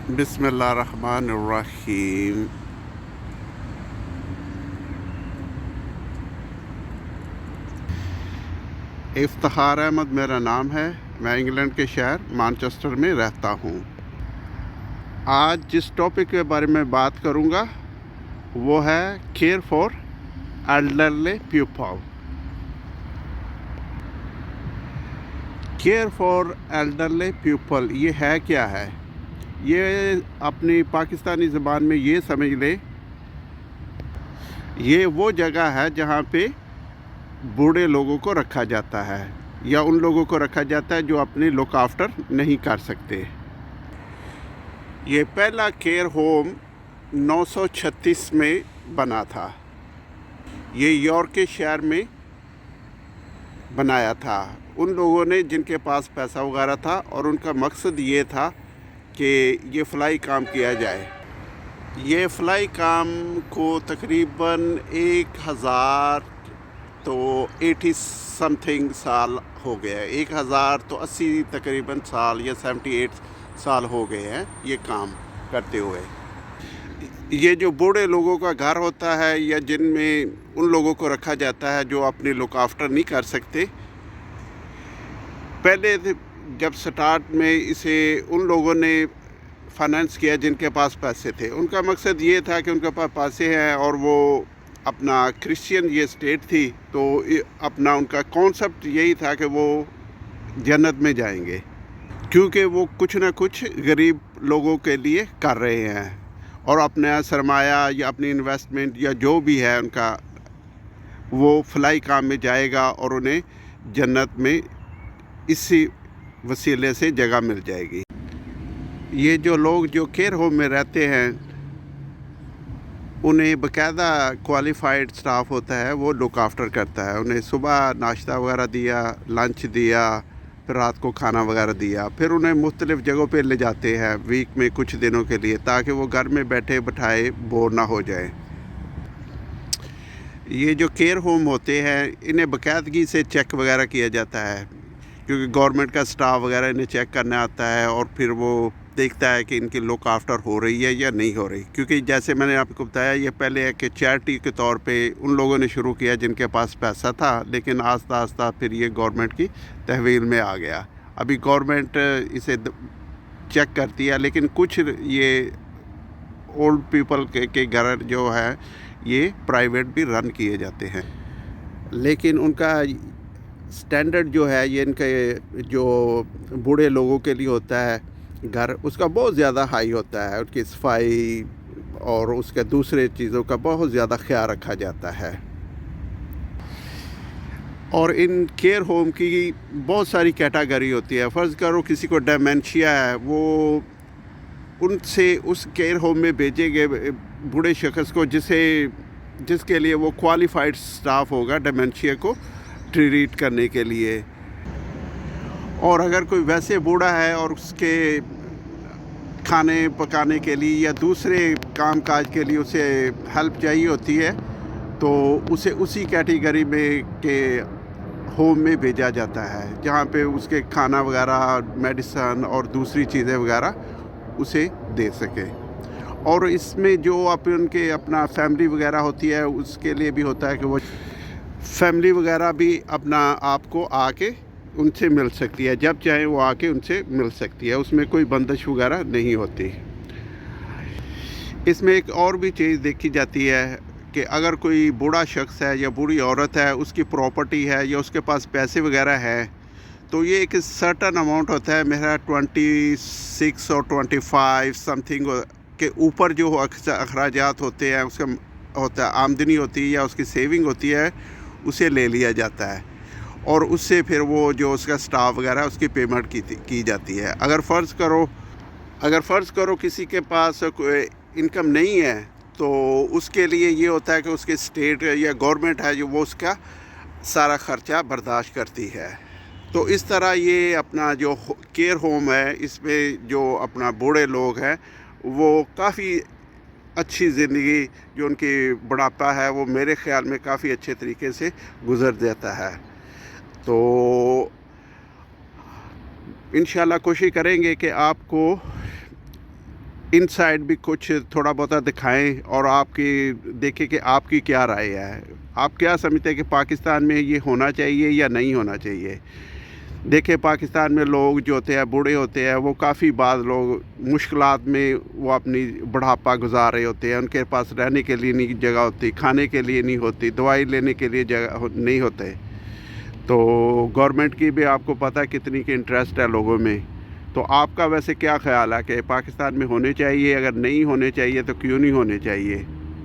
بسم اللہ الرحمن الرحیم۔ افتخار احمد میرا نام ہے، میں انگلینڈ کے شہر مانچسٹر میں رہتا ہوں۔ آج جس ٹاپک کے بارے میں بات کروں گا وہ ہے care for elderly people. Care for elderly people یہ ہے کیا ہے؟ یہ اپنی پاکستانی زبان میں یہ سمجھ لیں، یہ وہ جگہ ہے جہاں پہ بوڑھے لوگوں کو رکھا جاتا ہے یا ان لوگوں کو رکھا جاتا ہے جو اپنی لک آفٹر نہیں کر سکتے۔ یہ پہلا کیئر ہوم 936 میں بنا تھا۔ یہ یارک شہر میں بنایا تھا ان لوگوں نے جن کے پاس پیسہ وغیرہ تھا، اور ان کا مقصد یہ تھا کہ یہ فلاحی کام کیا جائے۔ یہ فلاحی کام کو تقریباً 80 سم تھنگ سال ہو گیا ہے۔ 1080 تقریباً سال یا 78 سال ہو گئے ہیں یہ کام کرتے ہوئے۔ یہ جو بوڑھے لوگوں کا گھر ہوتا ہے یا جن میں ان لوگوں کو رکھا جاتا ہے جو اپنی لک آفٹر نہیں کر سکتے، پہلے جب سٹارٹ میں اسے ان لوگوں نے فائنانس کیا جن کے پاس پیسے تھے۔ ان کا مقصد یہ تھا کہ ان کے پاس پیسے ہیں اور وہ اپنا کرسچین یہ اسٹیٹ تھی، تو اپنا ان کا کانسیپٹ یہی تھا کہ وہ جنت میں جائیں گے، کیونکہ وہ کچھ نہ کچھ غریب لوگوں کے لیے کر رہے ہیں، اور اپنا سرمایہ یا اپنی انویسٹمنٹ یا جو بھی ہے ان کا وہ فلاحی کام میں جائے گا، اور انہیں جنت میں اسی وسیلے سے جگہ مل جائے گی۔ یہ جو لوگ جو کیئر ہوم میں رہتے ہیں انہیں باقاعدہ کوالیفائڈ سٹاف ہوتا ہے، وہ لک آفٹر کرتا ہے۔ انہیں صبح ناشتہ وغیرہ دیا، لنچ دیا، پھر رات کو کھانا وغیرہ دیا، پھر انہیں مختلف جگہوں پہ لے جاتے ہیں ویک میں کچھ دنوں کے لیے، تاکہ وہ گھر میں بیٹھے بٹھائے بور نہ ہو جائیں۔ یہ جو کیئر ہوم ہوتے ہیں انہیں باقاعدگی سے چیک وغیرہ کیا جاتا ہے، کیونکہ گورنمنٹ کا سٹاف وغیرہ انہیں چیک کرنے آتا ہے، اور پھر وہ دیکھتا ہے کہ ان کی لک آفٹر ہو رہی ہے یا نہیں ہو رہی۔ کیونکہ جیسے میں نے آپ کو بتایا، یہ پہلے ہے کہ چیریٹی کے طور پہ ان لوگوں نے شروع کیا جن کے پاس پیسہ تھا، لیکن آہستہ آہستہ پھر یہ گورنمنٹ کی تحویل میں آ گیا۔ ابھی گورنمنٹ اسے چیک کرتی ہے، لیکن کچھ یہ اولڈ پیپل کے گھر جو ہے یہ پرائیویٹ بھی رن کیے جاتے ہیں، لیکن ان کا سٹینڈرڈ جو ہے یہ ان کے جو بوڑھے لوگوں کے لیے ہوتا ہے گھر، اس کا بہت زیادہ ہائی ہوتا ہے۔ ان کی صفائی اور اس کے دوسرے چیزوں کا بہت زیادہ خیال رکھا جاتا ہے۔ اور ان کیئر ہوم کی بہت ساری کیٹاگری ہوتی ہے۔ فرض کرو کسی کو ڈیمینشیا ہے، وہ ان سے اس کیئر ہوم میں بھیجیں گے بوڑھے شخص کو جس کے لیے وہ کوالیفائڈ سٹاف ہوگا ڈیمینشیا کو ٹریٹ کرنے کے لیے۔ اور اگر کوئی ویسے بوڑھا ہے اور اس کے کھانے پکانے کے لیے یا دوسرے کام کاج کے لیے اسے ہیلپ چاہیے ہوتی ہے، تو اسے اسی کیٹیگری میں کے ہوم میں بھیجا جاتا ہے، جہاں پہ اس کے کھانا وغیرہ، میڈیسن اور دوسری چیزیں وغیرہ اسے دے سکے۔ اور اس میں جو ان کے اپنا فیملی وغیرہ ہوتی ہے، اس کے لیے بھی ہوتا ہے کہ وہ فیملی وغیرہ بھی اپنا آپ کو آ کے ان سے مل سکتی ہے، جب چاہیں وہ آ کے ان سے مل سکتی ہے، اس میں کوئی بندش وغیرہ نہیں ہوتی۔ اس میں ایک اور بھی چیز دیکھی جاتی ہے کہ اگر کوئی بوڑھا شخص ہے یا بوڑھی عورت ہے، اس کی پراپرٹی ہے یا اس کے پاس پیسے وغیرہ ہے، تو یہ ایک سرٹن اماؤنٹ ہوتا ہے، میرا 26 اور 25 سم تھنگ کے اوپر جو اخراجات ہوتے ہیں، اس کا ہوتا ہے آمدنی ہوتی ہے یا اس کی سیونگ ہوتی ہے، اسے لے لیا جاتا ہے، اور اس سے پھر وہ جو اس کا سٹاف وغیرہ اس کی پیمنٹ کی جاتی ہے۔ اگر فرض کرو کسی کے پاس کوئی انکم نہیں ہے، تو اس کے لیے یہ ہوتا ہے کہ اس کے اسٹیٹ یا گورنمنٹ ہے جو وہ اس کا سارا خرچہ برداشت کرتی ہے۔ تو اس طرح یہ اپنا جو کیئر ہوم ہے، اس میں جو اپنا بوڑھے لوگ ہیں وہ کافی اچھی زندگی، جو ان کی بڑھاپا ہے، وہ میرے خیال میں کافی اچھے طریقے سے گزر جاتا ہے۔ تو انشاءاللہ کوشش کریں گے کہ آپ کو ان سائڈ بھی کچھ تھوڑا بہت دکھائیں اور آپ کی دیکھیں کہ آپ کی کیا رائے ہے. آپ کیا سمجھتے ہیں کہ پاکستان میں یہ ہونا چاہیے یا نہیں ہونا چاہیے؟ دیکھیں پاکستان میں لوگ جو ہوتے ہیں بوڑھے ہوتے ہیں، وہ کافی بعض لوگ مشکلات میں وہ اپنی بڑھاپا گزار رہے ہوتے ہیں. ان کے پاس رہنے کے لیے نہیں جگہ ہوتی، کھانے کے لیے نہیں ہوتی، دوائی لینے کے لیے جگہ نہیں ہوتے. تو گورنمنٹ کی بھی آپ کو پتہ ہے کتنی کی انٹرسٹ ہے لوگوں میں. تو آپ کا ویسے کیا خیال ہے کہ پاکستان میں ہونے چاہیے؟ اگر نہیں ہونے چاہیے تو کیوں نہیں ہونے چاہیے؟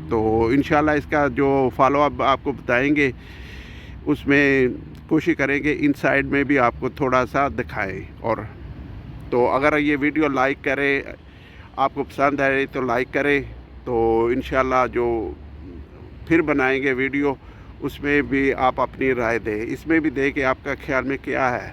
تو انشاءاللہ اس کا جو فالو اپ آپ کو بتائیں گے، اس میں کوشش کریں گے ان سائڈ میں بھی آپ کو تھوڑا سا دکھائیں. اور تو اگر یہ ویڈیو لائک کریں، آپ کو پسند ہے تو لائک کریں. تو انشاءاللہ جو پھر بنائیں گے ویڈیو، اس میں بھی آپ اپنی رائے دیں، اس میں بھی دیں کہ آپ کا خیال میں کیا ہے.